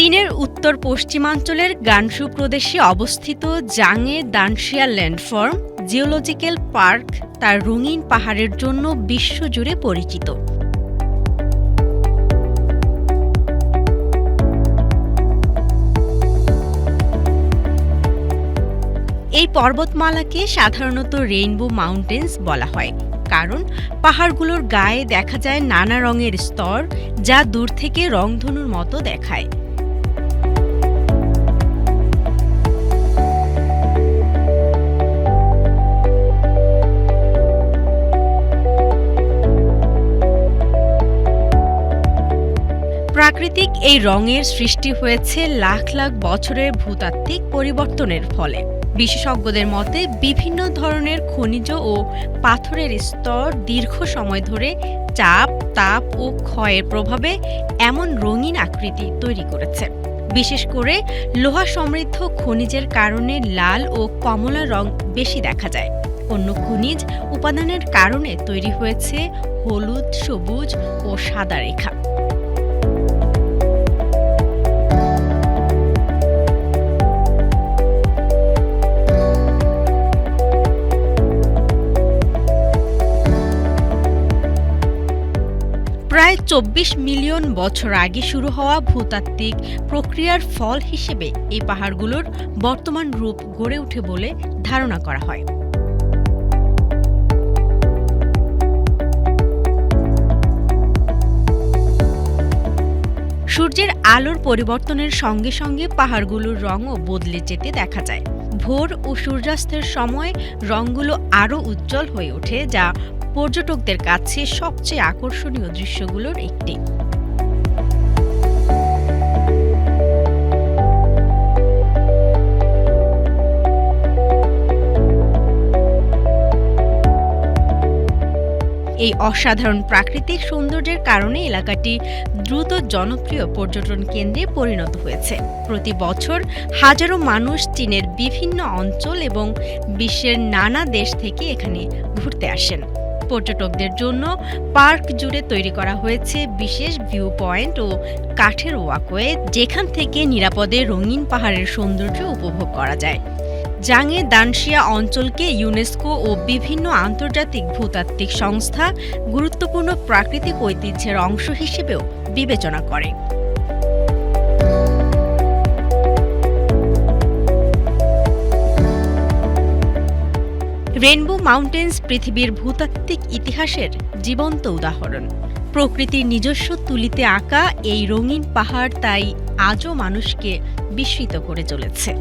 চীনের উত্তর পশ্চিমাঞ্চলের গানসু প্রদেশে অবস্থিত জাংয়ে দানশিয়া ল্যান্ডফর্ম জিওলজিক্যাল পার্ক তার রঙিন পাহাড়ের জন্য বিশ্বজুড়ে পরিচিত। এই পর্বতমালাকে সাধারণত রেইনবো মাউন্টেন্স বলা হয়, কারণ পাহাড়গুলোর গায়ে দেখা যায় নানা রঙের স্তর, যা দূর থেকে রংধনুর মতো দেখায়। প্রাকৃতিক এই রঙের সৃষ্টি হয়েছে লাখ লাখ বছরের ভূতাত্ত্বিক পরিবর্তনের ফলে। বিশেষজ্ঞদের মতে বিভিন্ন ধরনের খনিজ ও পাথরের স্তর দীর্ঘ সময় ধরে চাপ, তাপ ও ক্ষয়ের প্রভাবে এমন রঙিন আকৃতি তৈরি করেছে। বিশেষ করে লোহা সমৃদ্ধ খনিজের কারণে লাল ও কমলা রং বেশি দেখা যায়। অন্য খনিজ উপাদানের কারণে তৈরি হয়েছে হলুদ, সবুজ ও সাদা রেখা। প্রায় ২৪ মিলিয়ন বছর আগে শুরু হওয়া ভূতাত্ত্বিক প্রক্রিয়ার ফল হিসেবে এই পাহাড়গুলোর বর্তমান রূপ গড়ে ওঠে বলে ধারণা করা হয়। সূর্যের আলোর পরিবর্তনের সঙ্গে সঙ্গে পাহাড়গুলোর রঙও বদলে যেতে দেখা যায়। ভোর ও সূর্যাস্তের সময় রঙগুলো আরও উজ্জ্বল হয়ে ওঠে, যা পর্যটকদের কাছে সবচেয়ে আকর্ষণীয় দৃশ্যগুলোর একটি। এই অসাধারণ প্রাকৃতিক সৌন্দর্যের কারণে এলাকাটি দ্রুত জনপ্রিয় পর্যটন কেন্দ্রে পরিণত হয়েছে। প্রতি বছর হাজারো মানুষ চীনের বিভিন্ন অঞ্চল এবং বিশ্বের নানা দেশ থেকে এখানে ঘুরতে আসেন। পর্যটকদের জন্য পার্ক জুড়ে তৈরি করা হয়েছে বিশেষ ভিউ পয়েন্ট ও কাঠের ওয়াকওয়ে, যেখান থেকে নিরাপদে রঙিন পাহাড়ের সৌন্দর্য উপভোগ করা যায়। জাংয়ে দানশিয়া অঞ্চলকে ইউনেস্কো ও বিভিন্ন আন্তর্জাতিক ভূতাত্ত্বিক সংস্থা গুরুত্বপূর্ণ প্রাকৃতিক ঐতিহ্যের অংশ হিসেবেও বিবেচনা করে। রেইনবো মাউন্টেন্স পৃথিবীর ভূতাত্ত্বিক ইতিহাসের জীবন্ত উদাহরণ। প্রকৃতির নিজস্ব তুলিতে আঁকা এই রঙিন পাহাড় তাই আজও মানুষকে বিস্মিত করে চলেছে।